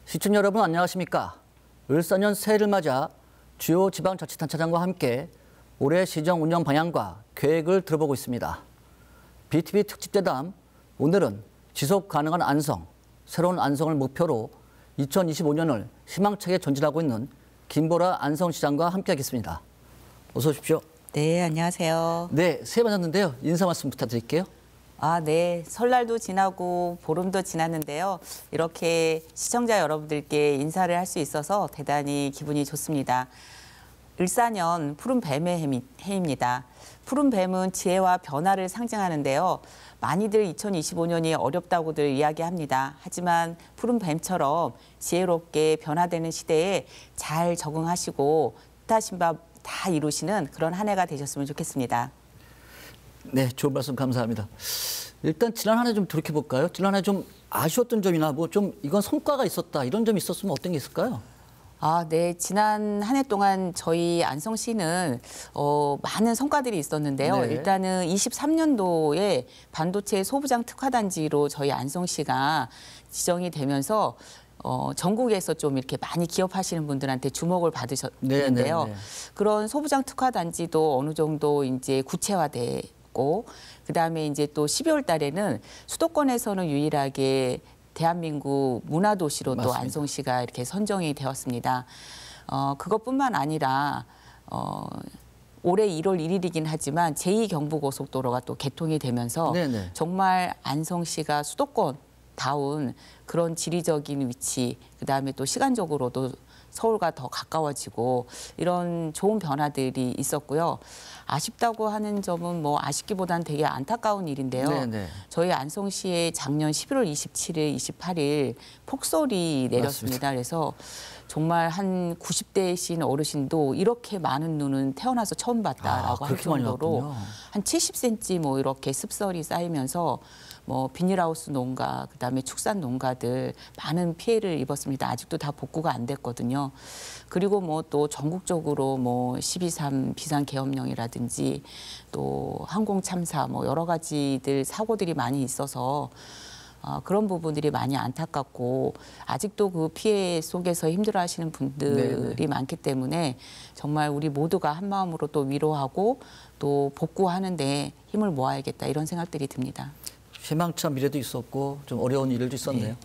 시청자 여러분 안녕하십니까? 을사년 새해를 맞아 주요 지방자치단체장과 함께 올해 시정 운영 방향과 계획을 들어보고 있습니다. BTV 특집대담 오늘은 지속 가능한 안성, 새로운 안성을 목표로 2025년을 희망차게 전진하고 있는 김보라 안성시장과 함께하겠습니다. 어서 오십시오. 네, 안녕하세요. 네, 새해 맞았는데요. 인사 말씀 부탁드릴게요. 네. 설날도 지나고 보름도 지났는데요. 이렇게 시청자 여러분들께 인사를 할 수 있어서 대단히 기분이 좋습니다. 을사년 푸른 뱀의 해입니다. 푸른 뱀은 지혜와 변화를 상징하는데요. 많이들 2025년이 어렵다고들 이야기합니다. 하지만 푸른 뱀처럼 지혜롭게 변화되는 시대에 잘 적응하시고 뜻하신 바 다 이루시는 그런 한 해가 되셨으면 좋겠습니다. 네, 좋은 말씀 감사합니다. 일단 지난 한 해 좀 돌이켜볼까요? 지난 한 해 좀 아쉬웠던 점이나 뭐 좀 이건 성과가 있었다 이런 점이 있었으면 어떤 게 있을까요? 네. 지난 한 해 동안 저희 안성시는 많은 성과들이 있었는데요. 네. 일단은 23년도에 반도체 소부장 특화단지로 저희 안성시가 지정이 되면서 전국에서 좀 이렇게 많이 기업하시는 분들한테 주목을 받으셨는데요. 네. 그런 소부장 특화단지도 어느 정도 이제 구체화되고 그다음에 이제 또 12월 달에는 수도권에서는 유일하게 대한민국 문화도시로 또 안성시가 이렇게 선정이 되었습니다. 그것뿐만 아니라 올해 1월 1일이긴 하지만 제2경부고속도로가 또 개통이 되면서 네네. 정말 안성시가 수도권다운 그런 지리적인 위치, 그다음에 또 시간적으로도 서울과 더 가까워지고 이런 좋은 변화들이 있었고요. 아쉽다고 하는 점은 뭐 아쉽기보다는 되게 안타까운 일인데요. 네네. 저희 안성시에 작년 11월 27일, 28일 폭설이 내렸습니다. 그래서 정말 한 90대이신 어르신도 이렇게 많은 눈은 태어나서 처음 봤다라고 할 정도로 한 70cm 뭐 이렇게 습설이 쌓이면서 뭐 비닐하우스 농가, 그다음에 축산 농가들 많은 피해를 입었습니다. 아직도 다 복구가 안 됐거든요. 그리고 뭐 또 전국적으로 뭐 12.3 비상계엄령이라든지 또 항공 참사 뭐 여러 가지들 사고들이 많이 있어서 그런 부분들이 많이 안타깝고 아직도 그 피해 속에서 힘들어하시는 분들이 네네. 많기 때문에 정말 우리 모두가 한 마음으로 또 위로하고 또 복구하는 데 힘을 모아야겠다 이런 생각들이 듭니다. 희망찬 미래도 있었고 좀 어려운 일들도 있었네요. 네.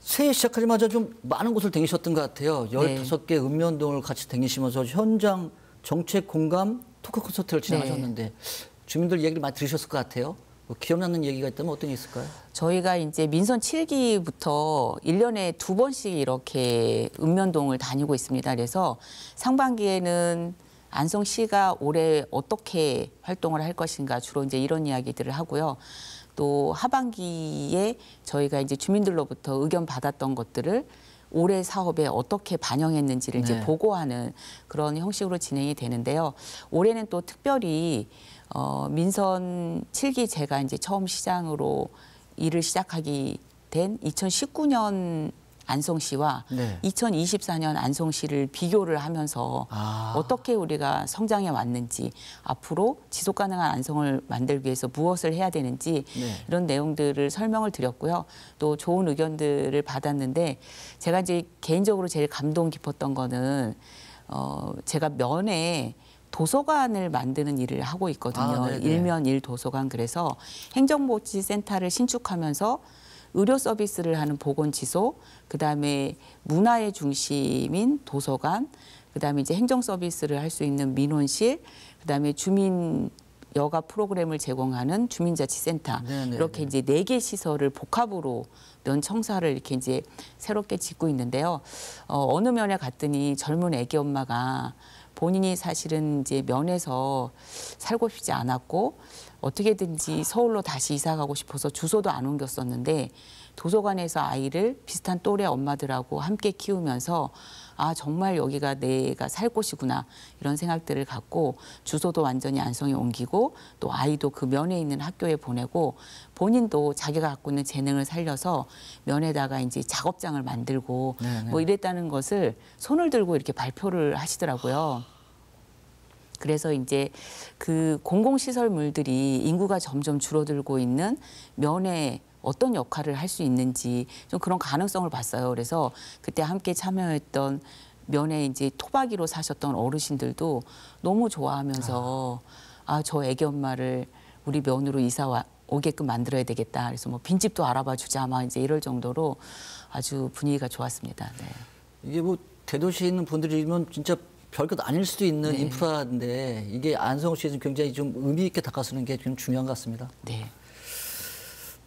새해 시작하자마자 좀 많은 곳을 다니셨던 것 같아요. 15개 읍면동을 같이 다니시면서 현장 정책 공감 토크 콘서트를 진행하셨는데 주민들 얘기를 많이 들으셨을 것 같아요. 뭐 기억나는 얘기가 있다면 어떤 게 있을까요? 저희가 이제 민선 7기부터 1년에 2번씩 이렇게 읍면동을 다니고 있습니다. 그래서 상반기에는 안성시가 올해 어떻게 활동을 할 것인가 주로 이제 이런 이야기들을 하고요. 또 하반기에 저희가 이제 주민들로부터 의견 받았던 것들을 올해 사업에 어떻게 반영했는지를 이제 보고하는 그런 형식으로 진행이 되는데요. 올해는 또 특별히 민선 7기 제가 이제 처음 시장으로 일을 시작하기 된 2019년 안성시와 2024년 안성시를 비교를 하면서 어떻게 우리가 성장해 왔는지 앞으로 지속 가능한 안성을 만들기 위해서 무엇을 해야 되는지 이런 내용들을 설명을 드렸고요. 또 좋은 의견들을 받았는데 제가 이제 개인적으로 제일 감동 깊었던 거는 제가 면에 도서관을 만드는 일을 하고 있거든요. 일면 1도서관. 그래서 행정복지센터를 신축하면서 의료 서비스를 하는 보건지소, 그다음에 문화의 중심인 도서관, 그다음에 이제 행정 서비스를 할 수 있는 민원실, 그다음에 주민 여가 프로그램을 제공하는 주민자치센터 이렇게 이제 4개 시설을 복합으로 면 청사를 이렇게 이제 새롭게 짓고 있는데요. 어느 면에 갔더니 젊은 애기 엄마가 본인이 사실은 이제 면에서 살고 싶지 않았고 어떻게든지 서울로 다시 이사 가고 싶어서 주소도 안 옮겼었는데 도서관에서 아이를 비슷한 또래 엄마들하고 함께 키우면서 아 정말 여기가 내가 살 곳이구나 이런 생각들을 갖고 주소도 완전히 안성에 옮기고 또 아이도 그 면에 있는 학교에 보내고 본인도 자기가 갖고 있는 재능을 살려서 면에다가 이제 작업장을 만들고 네네. 뭐 이랬다는 것을 손을 들고 이렇게 발표를 하시더라고요. 그래서 이제 그 공공시설물들이 인구가 점점 줄어들고 있는 면에 어떤 역할을 할 수 있는지 좀 그런 가능성을 봤어요. 그래서 그때 함께 참여했던 면에 이제 토박이로 사셨던 어르신들도 너무 좋아하면서 아, 저 애기 엄마를 우리 면으로 오게끔 만들어야 되겠다. 그래서 뭐 빈집도 알아봐 주자 막 이제 이럴 정도로 아주 분위기가 좋았습니다. 네. 이게 뭐 대도시에 있는 분들이면 진짜 별것 아닐 수도 있는 네. 인프라인데 이게 안성시에 굉장히 좀 의미 있게 다가서는 게 좀 중요한 것 같습니다. 네.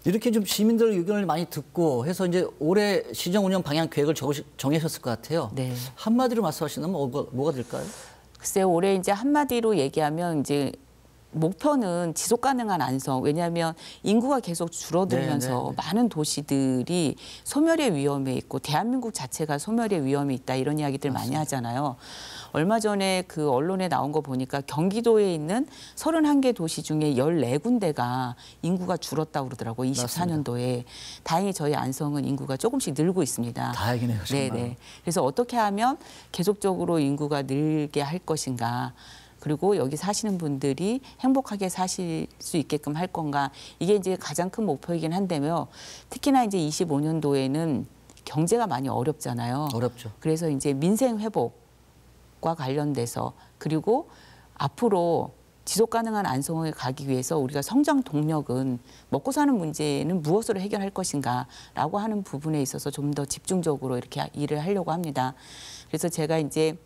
이렇게 좀 시민들 의견을 많이 듣고 해서 이제 올해 시정 운영 방향 계획을 정하셨을 것 같아요. 네. 한마디로 말씀하시면 뭐가 될까요? 글쎄 올해 이제 한마디로 얘기하면 이제 목표는 지속 가능한 안성. 왜냐하면 인구가 계속 줄어들면서 네, 네, 네. 많은 도시들이 소멸의 위험에 있고 대한민국 자체가 소멸의 위험에 있다 이런 이야기들 많이 하잖아요. 얼마 전에 그 언론에 나온 거 보니까 경기도에 있는 31개 도시 중에 14군데가 인구가 줄었다고 그러더라고요. 24년도에. 다행히 저희 안성은 인구가 조금씩 늘고 있습니다. 다행이네요, 정말. 네네. 그래서 어떻게 하면 계속적으로 인구가 늘게 할 것인가. 그리고 여기 사시는 분들이 행복하게 사실 수 있게끔 할 건가. 이게 이제 가장 큰 목표이긴 한데요. 특히나 이제 25년도에는 경제가 많이 어렵잖아요. 어렵죠. 그래서 이제 민생 회복과 관련돼서 그리고 앞으로 지속 가능한 안성에 가기 위해서 우리가 성장 동력은 먹고 사는 문제는 무엇으로 해결할 것인가라고 하는 부분에 있어서 좀 더 집중적으로 이렇게 일을 하려고 합니다. 그래서 제가 이제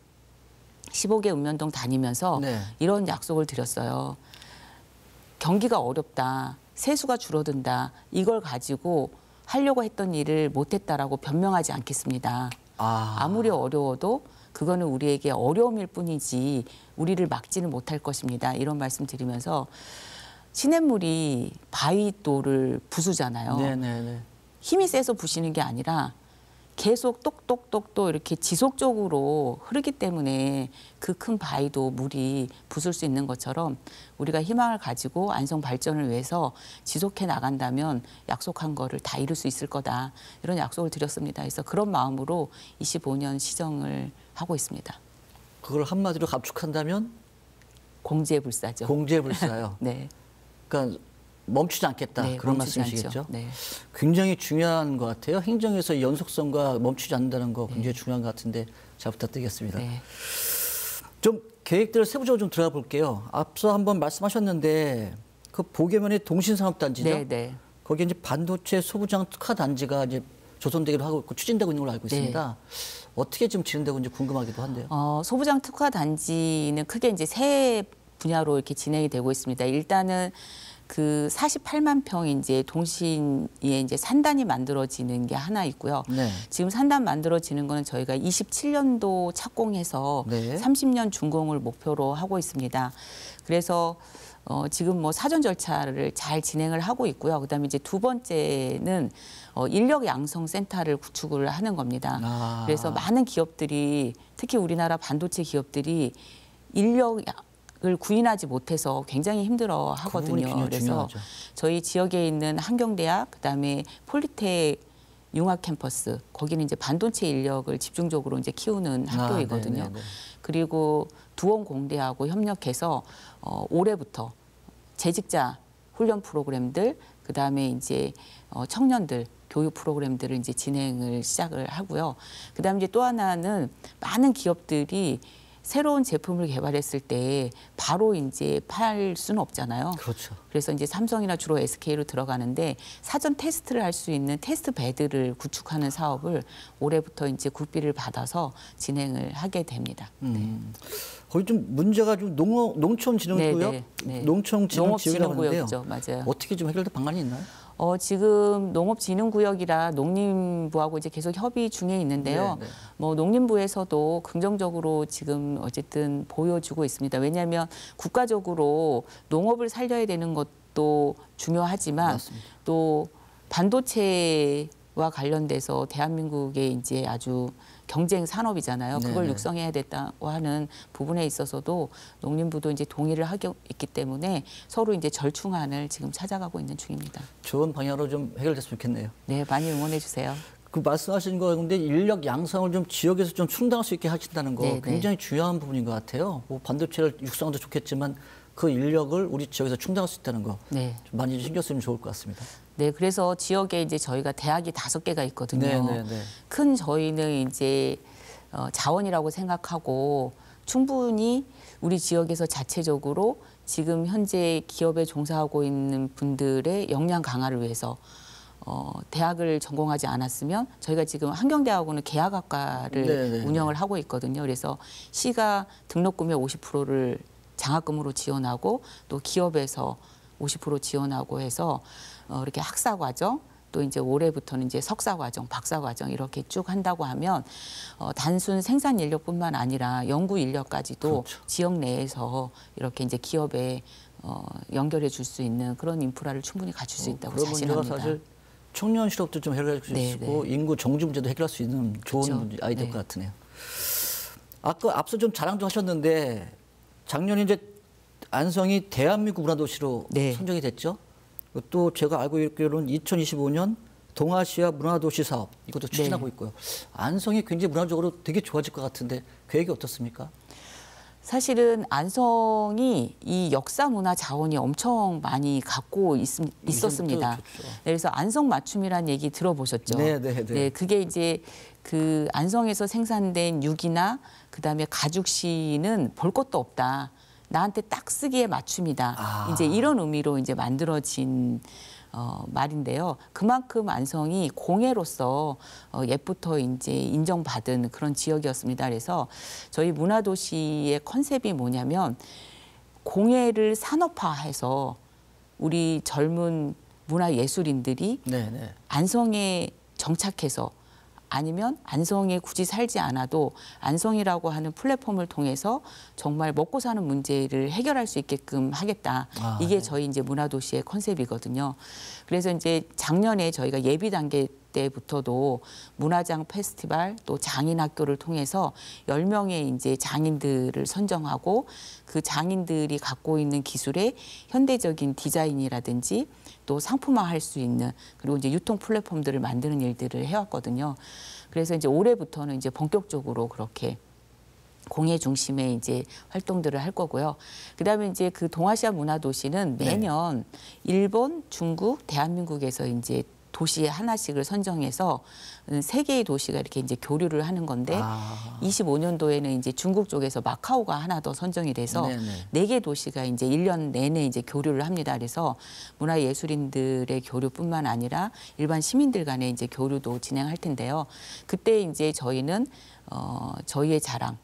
15개 읍면동 다니면서 네. 이런 약속을 드렸어요. 경기가 어렵다. 세수가 줄어든다. 이걸 가지고 하려고 했던 일을 못했다라고 변명하지 않겠습니다. 아무리 어려워도 그거는 우리에게 어려움일 뿐이지 우리를 막지는 못할 것입니다. 이런 말씀 드리면서 시냇물이 바위돌을 부수잖아요. 네네네. 힘이 세서 부시는 게 아니라 계속 똑똑똑똑 이렇게 지속적으로 흐르기 때문에 그 큰 바위도 물이 부술 수 있는 것처럼 우리가 희망을 가지고 안성 발전을 위해서 지속해 나간다면 약속한 거를 다 이룰 수 있을 거다. 이런 약속을 드렸습니다. 그래서 그런 마음으로 25년 시정을 하고 있습니다. 그걸 한마디로 압축한다면 공제불사죠. 공제불사요. 네. 그러니까 멈추지 않겠다. 네, 그런 멈추지 말씀이시겠죠? 않죠. 네. 굉장히 중요한 것 같아요. 행정에서 연속성과 멈추지 않는다는 거 굉장히 중요한 것 같은데 잘 부탁드리겠습니다. 네. 좀 계획들을 세부적으로 좀 들어가 볼게요. 앞서 한번 말씀하셨는데 그 보계면의 동신산업단지죠. 네, 네. 거기에 이제 반도체 소부장 특화단지가 이제 조성되기로 하고 있고 추진되고 있는 걸로 알고 있습니다. 어떻게 지금 진행되고 있는지 궁금하기도 한데요. 소부장 특화 단지는 크게 이제 세 분야로 이렇게 진행이 되고 있습니다. 일단은 그 48만 평 이제 동신에 이제 산단이 만들어지는 게 하나 있고요. 네. 지금 산단 만들어지는 거는 저희가 27년도 착공해서 네. 30년 준공을 목표로 하고 있습니다. 그래서 지금 뭐 사전 절차를 잘 진행을 하고 있고요. 그다음에 이제 두 번째는 인력 양성 센터를 구축을 하는 겁니다. 그래서 많은 기업들이 특히 우리나라 반도체 기업들이 인력을 구인하지 못해서 굉장히 힘들어 하거든요. 그래서 중요하죠. 저희 지역에 있는 한경대학, 그다음에 폴리텍 융합 캠퍼스, 거기는 이제 반도체 인력을 집중적으로 이제 키우는 학교이거든요. 네네네. 그리고 두원공대하고 협력해서 올해부터 재직자 훈련 프로그램들, 그다음에 이제 청년들 교육 프로그램들을 이제 진행을 시작을 하고요. 그다음에 이제 또 하나는 많은 기업들이 새로운 제품을 개발했을 때 바로 이제 팔 수는 없잖아요. 그렇죠. 그래서 이제 삼성이나 주로 SK로 들어가는데 사전 테스트를 할 수 있는 테스트 베드를 구축하는 사업을 올해부터 이제 국비를 받아서 진행을 하게 됩니다. 거기 좀 문제가 좀 농촌진흥구역, 네, 네, 네. 농업진흥지역이라고 하는데요. 농업진흥구역이죠. 맞아요. 어떻게 좀 해결될 방안이 있나요? 지금 농업진흥구역이라 농림부하고 이제 계속 협의 중에 있는데요. 네, 네. 뭐 농림부에서도 긍정적으로 지금 어쨌든 보여주고 있습니다. 왜냐하면 국가적으로 농업을 살려야 되는 것도 중요하지만 맞습니다. 또 반도체 와 관련돼서 대한민국의 이제 아주 경쟁 산업이잖아요. 그걸 네네. 육성해야 됐다고 하는 부분에 있어서도 농림부도 이제 동의를 하고 있기 때문에 서로 이제 절충안을 지금 찾아가고 있는 중입니다. 좋은 방향으로 좀 해결됐으면 좋겠네요. 네, 많이 응원해 주세요. 그 말씀하신 거 근데 인력 양성을 좀 지역에서 좀 충당할 수 있게 하신다는 거 네, 굉장히 중요한 부분인 것 같아요. 뭐 반도체를 육성도 좋겠지만 그 인력을 우리 지역에서 충당할 수 있다는 거 네. 좀 많이 신경 쓰면 좋을 것 같습니다. 네, 그래서 지역에 이제 저희가 대학이 5개가 있거든요. 네. 큰 저희는 이제 자원이라고 생각하고 충분히 우리 지역에서 자체적으로 지금 현재 기업에 종사하고 있는 분들의 역량 강화를 위해서 대학을 전공하지 않았으면 저희가 지금 환경대학원은 계약학과를 네네. 운영을 하고 있거든요. 그래서 시가 등록금의 50%를 장학금으로 지원하고 또 기업에서 50% 지원하고 해서 이렇게 학사 과정 또 이제 올해부터는 이제 석사 과정, 박사 과정 이렇게 쭉 한다고 하면 단순 생산 인력뿐만 아니라 연구 인력까지도 그렇죠. 지역 내에서 이렇게 이제 기업에 연결해 줄 수 있는 그런 인프라를 충분히 갖출 수 있다고 그런 문제가 자신합니다. 사실 청년 실업도 좀 해결할 수 네, 있고 인구 정지 문제도 해결할 수 있는 좋은 그렇죠. 문제, 아이디어 네. 것 같으네요. 아까 앞서 좀 자랑 좀 하셨는데 작년에 이제 안성이 대한민국 문화도시로 네. 선정이 됐죠. 또 제가 알고 있기로는 2025년 동아시아 문화도시 사업 이것도 추진하고 네. 있고요. 안성이 굉장히 문화적으로 되게 좋아질 것 같은데 계획이 어떻습니까? 사실은 안성이 이 역사 문화 자원이 엄청 많이 갖고 있었습니다. 좋죠. 네, 그래서 안성 맞춤이라는 얘기 들어보셨죠? 네. 그게 이제 그 안성에서 생산된 육이나 그다음에 가죽시는 볼 것도 없다. 나한테 딱 쓰기에 맞춤이다. 이제 이런 의미로 이제 만들어진 말인데요. 그만큼 안성이 공예로서 옛부터 이제 인정받은 그런 지역이었습니다. 그래서 저희 문화도시의 컨셉이 뭐냐면 공예를 산업화해서 우리 젊은 문화예술인들이 네. 안성에 정착해서 아니면 안성에 굳이 살지 않아도 안성이라고 하는 플랫폼을 통해서 정말 먹고 사는 문제를 해결할 수 있게끔 하겠다. 이게 네. 저희 이제 문화도시의 컨셉이거든요. 그래서 이제 작년에 저희가 예비 단계 때부터도 문화장 페스티벌 또 장인학교를 통해서 10명의 이제 장인들을 선정하고 그 장인들이 갖고 있는 기술의 현대적인 디자인이라든지 또 상품화할 수 있는 그리고 이제 유통 플랫폼들을 만드는 일들을 해왔거든요. 그래서 이제 올해부터는 이제 본격적으로 그렇게 공예 중심의 이제 활동들을 할 거고요. 그다음에 이제 그 동아시아 문화도시는 매년 일본, 중국, 대한민국에서 이제 도시 하나씩을 선정해서 3개의 도시가 이렇게 이제 교류를 하는 건데 25년도에는 이제 중국 쪽에서 마카오가 하나 더 선정이 돼서 4개 도시가 이제 1년 내내 이제 교류를 합니다. 그래서 문화예술인들의 교류뿐만 아니라 일반 시민들 간의 이제 교류도 진행할 텐데요. 그때 이제 저희는 저희의 자랑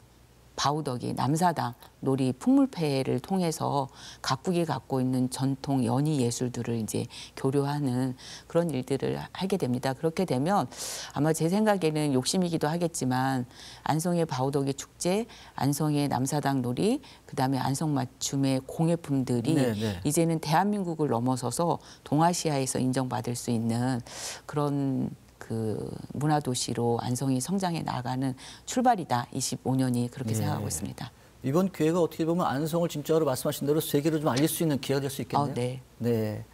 바우더기 남사당 놀이 풍물패를 통해서 각국이 갖고 있는 전통 연희 예술들을 이제 교류하는 그런 일들을 하게 됩니다. 그렇게 되면 아마 제 생각에는 욕심이기도 하겠지만 안성의 바우더기 축제, 안성의 남사당 놀이, 그다음에 안성 맞춤의 공예품들이 이제는 대한민국을 넘어서서 동아시아에서 인정받을 수 있는 그런 그 문화도시로 안성이 성장해 나가는 출발이다. 25년이 그렇게 생각하고 있습니다. 이번 기회가 어떻게 보면 안성을 진짜로 말씀하신 대로 세계로 좀 알릴 수 있는 기회가 될 수 있겠네요. 네.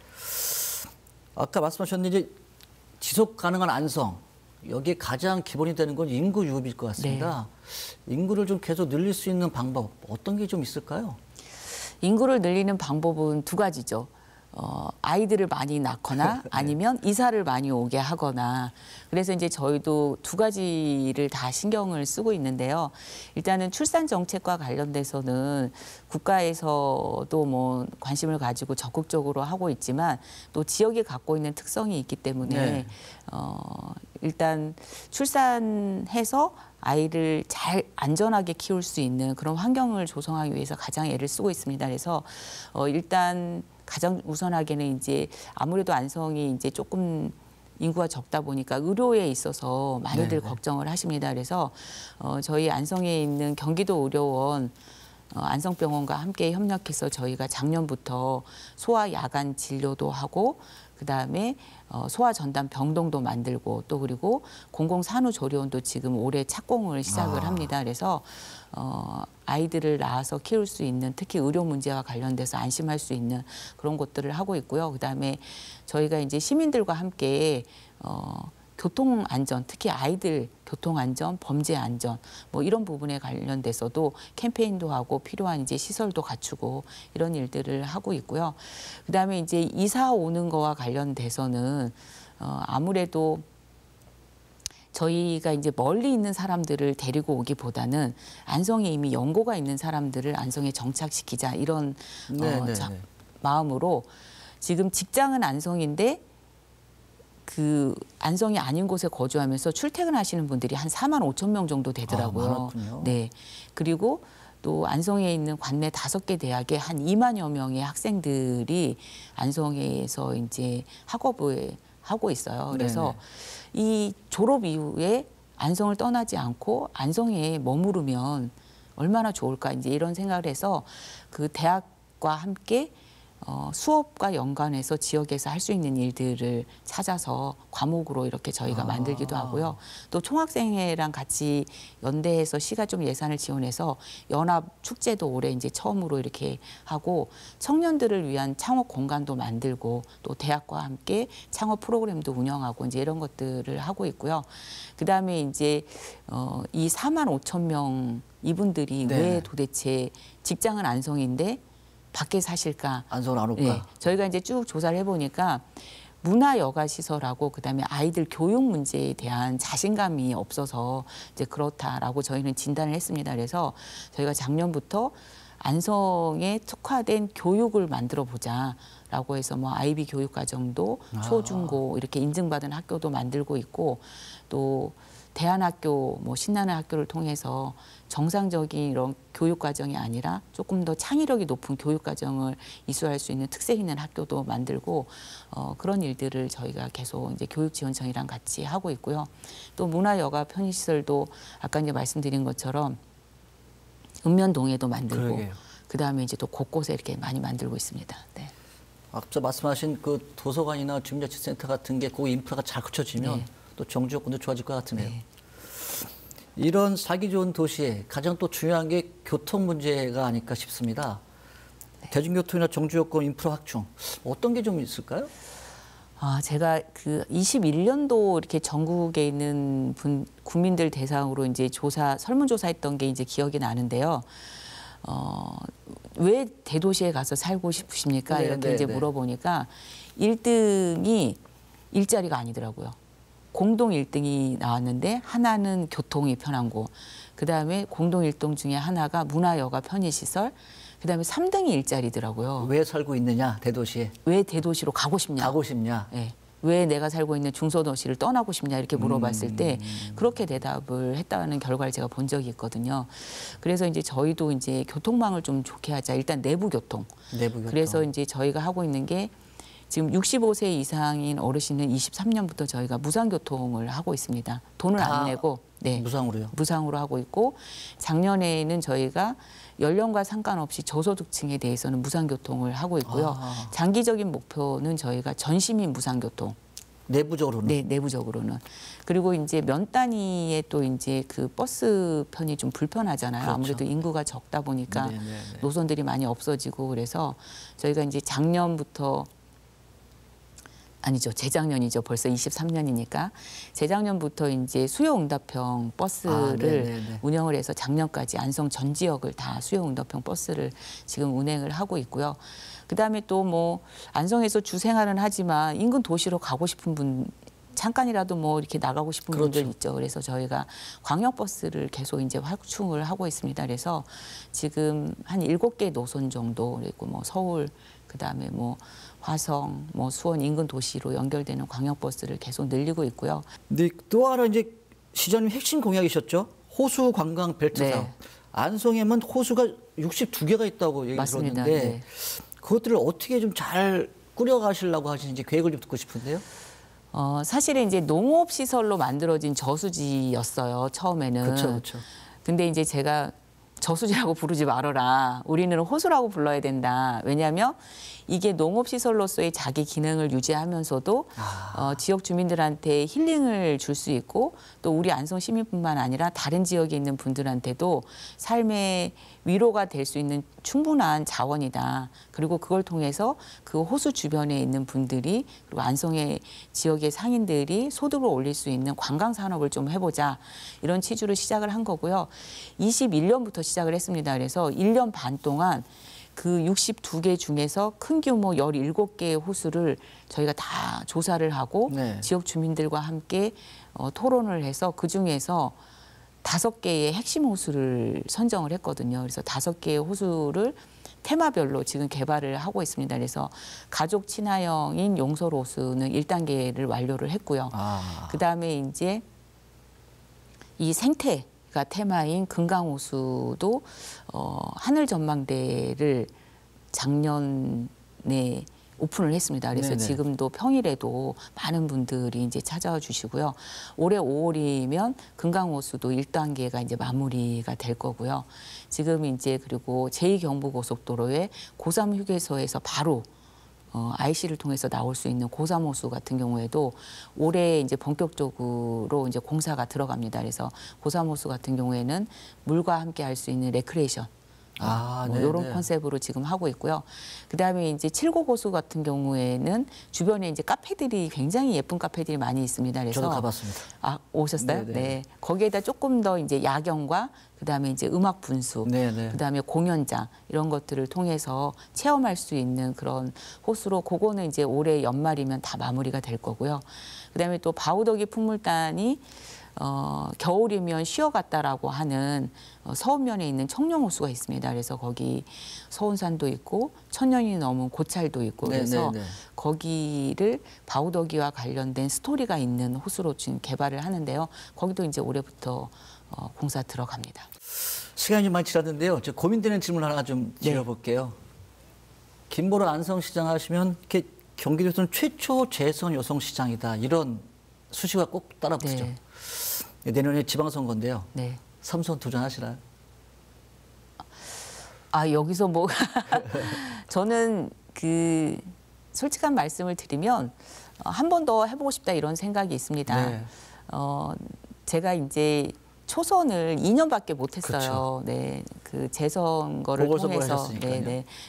아까 말씀하셨는데 이제 지속 가능한 안성 여기에 가장 기본이 되는 건 인구 유입일 것 같습니다. 인구를 좀 계속 늘릴 수 있는 방법 어떤 게 좀 있을까요? 인구를 늘리는 방법은 2가지죠. 아이들을 많이 낳거나 아니면 이사를 많이 오게 하거나 그래서 이제 저희도 2가지를 다 신경을 쓰고 있는데요. 일단은 출산 정책과 관련돼서는 국가에서도 뭐 관심을 가지고 적극적으로 하고 있지만 또 지역이 갖고 있는 특성이 있기 때문에 일단 출산해서 아이를 잘 안전하게 키울 수 있는 그런 환경을 조성하기 위해서 가장 애를 쓰고 있습니다. 그래서 일단 가장 우선하게는 이제 아무래도 안성이 이제 조금 인구가 적다 보니까 의료에 있어서 많이들 걱정을 하십니다. 그래서 저희 안성에 있는 경기도 의료원 안성병원과 함께 협력해서 저희가 작년부터 소아 야간 진료도 하고 그다음에 소화 전담 병동도 만들고 또 그리고 공공산후조리원도 지금 올해 착공을 시작을 합니다. 그래서 아이들을 낳아서 키울 수 있는 특히 의료 문제와 관련돼서 안심할 수 있는 그런 것들을 하고 있고요. 그다음에 저희가 이제 시민들과 함께 교통 안전, 특히 아이들 교통 안전, 범죄 안전 뭐 이런 부분에 관련돼서도 캠페인도 하고 필요한 이제 시설도 갖추고 이런 일들을 하고 있고요. 그다음에 이제 이사 오는 거와 관련돼서는 아무래도 저희가 이제 멀리 있는 사람들을 데리고 오기보다는 안성에 이미 연고가 있는 사람들을 안성에 정착시키자 이런 마음으로 지금 직장은 안성인데 그 안성이 아닌 곳에 거주하면서 출퇴근하시는 분들이 한 4만 5천 명 정도 되더라고요. 많았군요. 네. 그리고 또 안성에 있는 관내 5개 대학에 한 2만여 명의 학생들이 안성에서 이제 학업을 하고 있어요. 그래서 이 졸업 이후에 안성을 떠나지 않고 안성에 머무르면 얼마나 좋을까 이제 이런 생각을 해서 그 대학과 함께 수업과 연관해서 지역에서 할 수 있는 일들을 찾아서 과목으로 이렇게 저희가 만들기도 하고요. 또 총학생회랑 같이 연대해서 시가 좀 예산을 지원해서 연합 축제도 올해 이제 처음으로 이렇게 하고 청년들을 위한 창업 공간도 만들고 또 대학과 함께 창업 프로그램도 운영하고 이제 이런 것들을 하고 있고요. 그다음에 이제 이 4만 5천 명 이분들이 왜 도대체 직장은 안성인데 밖에 사실까? 안성을 안 올까? 네, 저희가 이제 쭉 조사를 해보니까 문화 여가 시설하고 그다음에 아이들 교육 문제에 대한 자신감이 없어서 이제 그렇다라고 저희는 진단을 했습니다. 그래서 저희가 작년부터 안성에 특화된 교육을 만들어 보자라고 해서 뭐 아이비 교육 과정도 초중고 이렇게 인증받은 학교도 만들고 있고 또 대안학교, 뭐 신나는 학교를 통해서 정상적인 이런 교육 과정이 아니라 조금 더 창의력이 높은 교육 과정을 이수할 수 있는 특색 있는 학교도 만들고 그런 일들을 저희가 계속 이제 교육지원청이랑 같이 하고 있고요. 또 문화여가 편의시설도 아까 이제 말씀드린 것처럼 읍면동에도 만들고 그다음에 이제 또 곳곳에 이렇게 많이 만들고 있습니다. 네. 앞서 말씀하신 그 도서관이나 주민자치센터 같은 게 그 인프라가 잘 갖춰지면 또 정주 여건도 좋아질 것 같으네요. 이런 살기 좋은 도시에 가장 또 중요한 게 교통 문제가 아닐까 싶습니다. 대중교통이나 정주 여건 인프라 확충 어떤 게 좀 있을까요? 제가 그 21년도 이렇게 전국에 있는 국민들 대상으로 이제 설문조사했던 게 이제 기억이 나는데요. 왜 대도시에 가서 살고 싶으십니까? 이렇게 이제 물어보니까 1등이 일자리가 아니더라고요. 공동 1등이 나왔는데 하나는 교통이 편한 곳, 그다음에 공동 1등 중에 하나가 문화여가 편의시설, 그다음에 3등이 일자리더라고요. 왜 살고 있느냐, 대도시에? 왜 대도시로 가고 싶냐? 가고 싶냐? 네. 왜 내가 살고 있는 중소도시를 떠나고 싶냐 이렇게 물어봤을 때 그렇게 대답을 했다는 결과를 제가 본 적이 있거든요. 그래서 이제 저희도 이제 교통망을 좀 좋게 하자. 일단 내부 교통. 그래서 이제 저희가 하고 있는 게 지금 65세 이상인 어르신은 23년부터 저희가 무상교통을 하고 있습니다. 돈을 안 내고 무상으로요? 무상으로 하고 있고 작년에는 저희가 연령과 상관없이 저소득층에 대해서는 무상교통을 하고 있고요. 장기적인 목표는 저희가 전시민 무상교통. 내부적으로는? 네, 내부적으로는. 그리고 이제 면 단위의 또 이제 그 버스 편이 좀 불편하잖아요. 그렇죠. 아무래도 인구가 적다 보니까 노선들이 많이 없어지고 그래서 저희가 이제 작년부터 아니죠. 재작년이죠. 벌써 23년이니까. 재작년부터 이제 수요응답형 버스를 운영을 해서 작년까지 안성 전 지역을 다 수요응답형 버스를 지금 운행을 하고 있고요. 그다음에 또 뭐 안성에서 주생활은 하지만 인근 도시로 가고 싶은 분 잠깐이라도 뭐 이렇게 나가고 싶은 분들 있죠. 그래서 저희가 광역버스를 계속 이제 확충을 하고 있습니다. 그래서 지금 한 7개 노선 정도 그리고 뭐 서울 그다음에 뭐 화성, 뭐 수원 인근 도시로 연결되는 광역버스를 계속 늘리고 있고요. 네, 또 하나 이제 시장님 핵심 공약이셨죠? 호수 관광 벨트 사업. 안성에만 호수가 62개가 있다고 얘기 들었는데 그것들을 어떻게 좀 잘 꾸려가시려고 하시는지 계획을 좀 듣고 싶은데요. 사실은 이제 농업시설로 만들어진 저수지였어요, 처음에는. 그렇죠. 근데 이제 제가 저수지라고 부르지 말아라. 우리는 호수라고 불러야 된다. 왜냐하면 이게 농업시설로서의 자기 기능을 유지하면서도 지역 주민들한테 힐링을 줄 수 있고 또 우리 안성 시민뿐만 아니라 다른 지역에 있는 분들한테도 삶의 위로가 될 수 있는 충분한 자원이다. 그리고 그걸 통해서 그 호수 주변에 있는 분들이 그리고 안성의 지역의 상인들이 소득을 올릴 수 있는 관광 산업을 좀 해보자. 이런 취지로 시작을 한 거고요. 21년부터 시작을 했습니다. 그래서 1년 반 동안 그 62개 중에서 큰 규모 17개의 호수를 저희가 다 조사를 하고 네. 지역 주민들과 함께 토론을 해서 그중에서 5개의 핵심 호수를 선정을 했거든요. 그래서 5개의 호수를 테마별로 지금 개발을 하고 있습니다. 그래서 가족 친화형인 용설 호수는 1단계를 완료를 했고요. 그다음에 이제 이 생태가 테마인 금강호수도 하늘 전망대를 작년에 오픈을 했습니다. 그래서 네네. 지금도 평일에도 많은 분들이 이제 찾아와 주시고요. 올해 5월이면 금강호수도 1단계가 이제 마무리가 될 거고요. 지금 이제 그리고 제2경부고속도로의 고3 휴게소에서 바로 IC를 통해서 나올 수 있는 고3 호수 같은 경우에도 올해 이제 본격적으로 이제 공사가 들어갑니다. 그래서 고3 호수 같은 경우에는 물과 함께 할 수 있는 레크레이션 이런 컨셉으로 지금 하고 있고요. 그다음에 이제 7고 호수 같은 경우에는 주변에 이제 카페들이 굉장히 예쁜 카페들이 많이 있습니다. 그래서 저도 가봤습니다. 오셨어요? 네네. 네. 거기에다 조금 더 이제 야경과 그다음에 이제 음악 분수, 네네. 그다음에 공연장 이런 것들을 통해서 체험할 수 있는 그런 호수로 그거는 이제 올해 연말이면 다 마무리가 될 거고요. 그다음에 또 바우더기 풍물단이 겨울이면 쉬어갔다라고 하는 서운면에 있는 청룡호수가 있습니다. 그래서 거기 서운산도 있고 천년이 넘은 고찰도 있고 그래서 거기를 바우더기와 관련된 스토리가 있는 호수로 지금 개발을 하는데요. 거기도 이제 올해부터 공사 들어갑니다. 시간이 좀 많이 지났는데요. 제가 고민되는 질문 하나 좀 드려볼게요. 김보라 안성시장 하시면 이렇게 경기도에서는 최초 재선 여성시장이다. 이런 수식어가 꼭 따라붙죠. 내년에 지방선거인데요. 네. 3선 도전하시나요? 여기서 뭐 저는 그 솔직한 말씀을 드리면 한 번 더 해보고 싶다 이런 생각이 있습니다. 네. 제가 이제 초선을 2년밖에 못했어요. 그렇죠. 네, 그 재선거를 통해서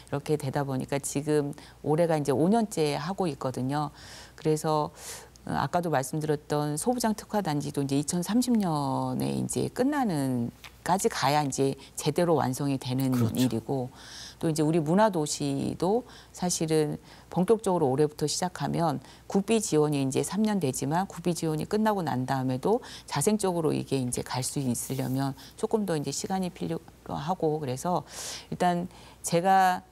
이렇게 되다 보니까 지금 올해가 이제 5년째 하고 있거든요. 그래서 아까도 말씀드렸던 소부장 특화단지도 이제 2030년에 이제 끝나는까지 가야 이제 제대로 완성이 되는 일이고 또 이제 우리 문화도시도 사실은 본격적으로 올해부터 시작하면 국비 지원이 이제 3년 되지만 국비 지원이 끝나고 난 다음에도 자생적으로 이게 이제 갈 수 있으려면 조금 더 이제 시간이 필요하고 그래서 일단 제가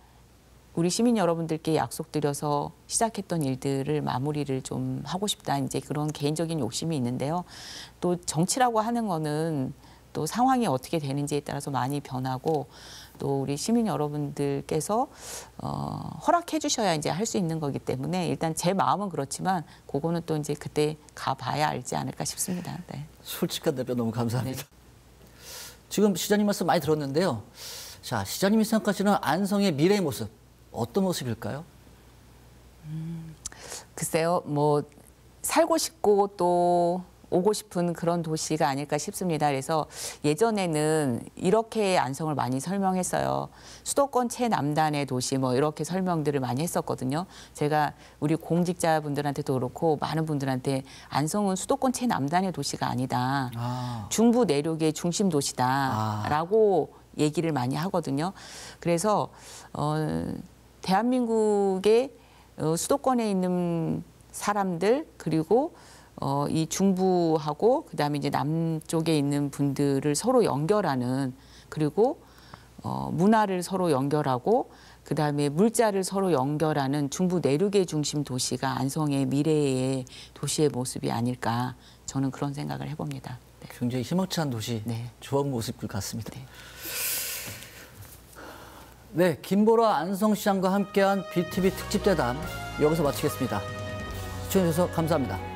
우리 시민 여러분들께 약속드려서 시작했던 일들을 마무리를 좀 하고 싶다. 이제 그런 개인적인 욕심이 있는데요. 또 정치라고 하는 거는 또 상황이 어떻게 되는지에 따라서 많이 변하고 또 우리 시민 여러분들께서 허락해 주셔야 이제 할 수 있는 거기 때문에 일단 제 마음은 그렇지만 그거는 또 이제 그때 가봐야 알지 않을까 싶습니다. 네. 솔직한 답변 너무 감사합니다. 지금 시장님 말씀 많이 들었는데요. 자, 시장님이 생각하시는 안성의 미래의 모습 어떤 모습일까요? 글쎄요, 뭐 살고 싶고 또 오고 싶은 그런 도시가 아닐까 싶습니다. 그래서 예전에는 이렇게 안성을 많이 설명했어요. 수도권 최남단의 도시 뭐 이렇게 설명들을 많이 했었거든요. 제가 우리 공직자분들한테도 그렇고 많은 분들한테 안성은 수도권 최남단의 도시가 아니다. 중부 내륙의 중심 도시다라고 얘기를 많이 하거든요. 그래서 대한민국의 수도권에 있는 사람들 그리고 이 중부하고 그다음에 이제 남쪽에 있는 분들을 서로 연결하는 그리고 문화를 서로 연결하고 그다음에 물자를 서로 연결하는 중부 내륙의 중심 도시가 안성의 미래의 도시의 모습이 아닐까 저는 그런 생각을 해봅니다. 네. 굉장히 희망찬 도시, 좋은 모습 같습니다. 네, 김보라 안성시장과 함께한 BTV 특집 대담 여기서 마치겠습니다. 시청해주셔서 감사합니다.